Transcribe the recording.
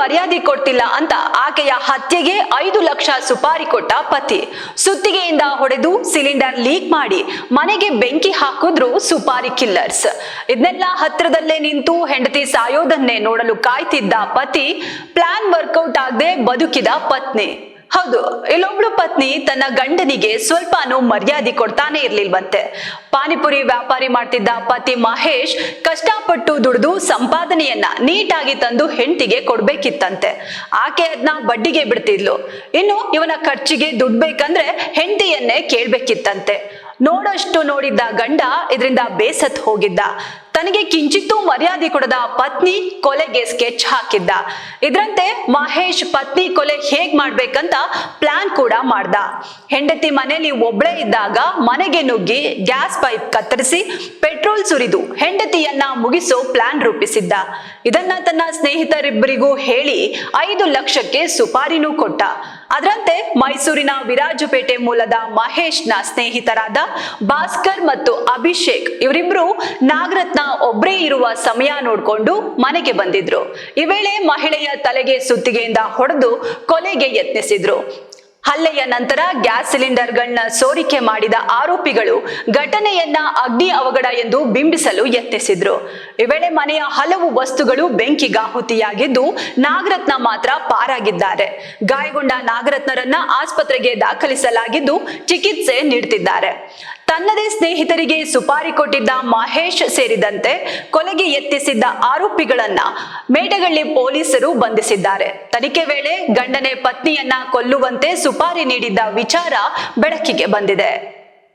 ಮರ್ಯಾದೆ ಕೊಡ್ತಿಲ್ಲ ಅಂತ ಆಕೆಯ ಹತ್ಯೆಗೆ 5 ಲಕ್ಷ ಸುಪಾರಿ ಕೊಟ್ಟ ಪತಿ. ಸುತ್ತಿಗೆಯಿಂದ ಹೊಡೆದು ಸಿಲಿಂಡರ್ ಲೀಕ್ ಮಾಡಿ ಮನೆಗೆ ಬೆಂಕಿ ಹಾಕಿದ್ರು ಸುಪಾರಿ ಕಿಲ್ಲರ್ಸ್. ಇದನ್ನೆಲ್ಲ ಹತ್ರದಲ್ಲೇ ನಿಂತು ಹೆಂಡತಿ ಸಾಯೋದನ್ನೇ ನೋಡಲು ಕಾಯ್ತಿದ್ದ ಪತಿ, ಪ್ಲಾನ್ ವರ್ಕೌಟ್ ಆಗದೆ ಬದುಕಿದ ಪತ್ನಿ. ಹೌದು, ಇಲ್ಲೊಬ್ಳು ಪತ್ನಿ ತನ್ನ ಗಂಡನಿಗೆ ಸ್ವಲ್ಪನೂ ಮರ್ಯಾದೆ ಕೊಡ್ತಾನೆ ಇರ್ಲಿಲ್ವಂತೆ. ಪಾನಿಪುರಿ ವ್ಯಾಪಾರಿ ಮಾಡ್ತಿದ್ದ ಪತಿ ಮಹೇಶ್ ಕಷ್ಟಪಟ್ಟು ದುಡಿದು ಸಂಪಾದನೆಯನ್ನ ನೀಟಾಗಿ ತಂದು ಹೆಂಡತಿಗೆ ಕೊಡ್ಬೇಕಿತ್ತಂತೆ. ಆಕೆ ಅದನ್ನ ಬಡ್ಡಿಗೆ ಬಿಡ್ತಿದ್ಲು. ಇನ್ನು ಇವನ ಖರ್ಚಿಗೆ ದುಡ್ಡು ಬೇಕಂದ್ರೆ ಹೆಂಡತಿಯನ್ನೇ ಕೇಳ್ಬೇಕಿತ್ತಂತೆ. ನೋಡಷ್ಟು ನೋಡಿದ್ದ ಗಂಡ ಇದರಿಂದ ಬೇಸತ್ ಹೋಗಿದ್ದ. ತನಗೆ ಕಿಂಚಿತ್ತೂ ಮರ್ಯಾದೆ ಕೊಡದ ಪತ್ನಿ ಕೊಲೆಗೆ ಸ್ಕೆಚ್ ಹಾಕಿದ್ದ. ಇದರಂತೆ ಮಹೇಶ್ ಪತ್ನಿ ಕೊಲೆ ಹೇಗ್ ಮಾಡ್ಬೇಕಂತ ಪ್ಲಾನ್ ಕೂಡ ಮಾಡ್ದ. ಹೆಂಡತಿ ಮನೆಯಲ್ಲಿ ಒಬ್ಳೇ ಇದ್ದಾಗ ಮನೆಗೆ ನುಗ್ಗಿ ಗ್ಯಾಸ್ ಪೈಪ್ ಕತ್ತರಿಸಿ ಪೆಟ್ರೋಲ್ ಸುರಿದು ಹೆಂಡತಿಯನ್ನ ಮುಗಿಸೋ ಪ್ಲಾನ್ ರೂಪಿಸಿದ್ದ. ಇದನ್ನ ತನ್ನ ಸ್ನೇಹಿತರಿಬ್ಬರಿಗೂ ಹೇಳಿ 5 ಲಕ್ಷಕ್ಕೆ ಸುಪಾರಿನೂ ಕೊಟ್ಟ. ಅದರಂತೆ ಮೈಸೂರಿನ ವಿರಾಜಪೇಟೆ ಮೂಲದ ಮಹೇಶ್ನ ಸ್ನೇಹಿತರಾದ ಭಾಸ್ಕರ್ ಮತ್ತು ಅಭಿಷೇಕ್ ಇವರಿಬ್ರು ನಾಗರತ್ನ ಒಬ್ರೇ ಇರುವ ಸಮಯ ನೋಡ್ಕೊಂಡು ಮನೆಗೆ ಬಂದಿದ್ರು. ಈ ವೇಳೆ ಮಹಿಳೆಯ ತಲೆಗೆ ಸುತ್ತಿಗೆಯಿಂದ ಹೊಡೆದು ಕೊಲೆಗೆ ಯತ್ನಿಸಿದ್ರು. ಹಲ್ಲೆಯ ನಂತರ ಗ್ಯಾಸ್ ಸಿಲಿಂಡರ್ಗಳನ್ನ ಸೋರಿಕೆ ಮಾಡಿದ ಆರೋಪಿಗಳು ಘಟನೆಯನ್ನ ಅಗ್ನಿ ಅವಘಡ ಎಂದು ಬಿಂಬಿಸಲು ಯತ್ನಿಸಿದ್ರು. ಈ ವೇಳೆ ಮನೆಯ ಹಲವು ವಸ್ತುಗಳು ಬೆಂಕಿಗಾಹುತಿಯಾಗಿದ್ದು ನಾಗರತ್ನ ಮಾತ್ರ ಪಾರಾಗಿದ್ದಾರೆ. ಗಾಯಗೊಂಡ ನಾಗರತ್ನರನ್ನ ಆಸ್ಪತ್ರೆಗೆ ದಾಖಲಿಸಲಾಗಿದ್ದು ಚಿಕಿತ್ಸೆ ನೀಡುತ್ತಿದ್ದಾರೆ. ತನ್ನದೇ ಸ್ನೇಹಿತರಿಗೆ ಸುಪಾರಿ ಕೊಟ್ಟಿದ್ದ ಮಹೇಶ್ ಸೇರಿದಂತೆ ಕೊಲೆಗೆ ಯತ್ನಿಸಿದ್ದ ಆರೋಪಿಗಳನ್ನ ಮೇಟಗಳ್ಳಿ ಪೊಲೀಸರು ಬಂಧಿಸಿದ್ದಾರೆ. ತನಿಖೆ ವೇಳೆ ಗಂಡನೇ ಪತ್ನಿಯನ್ನ ಕೊಲ್ಲುವಂತೆ ಸುಪಾರಿ ನೀಡಿದ್ದ ವಿಚಾರ ಬೆಳಕಿಗೆ ಬಂದಿದೆ.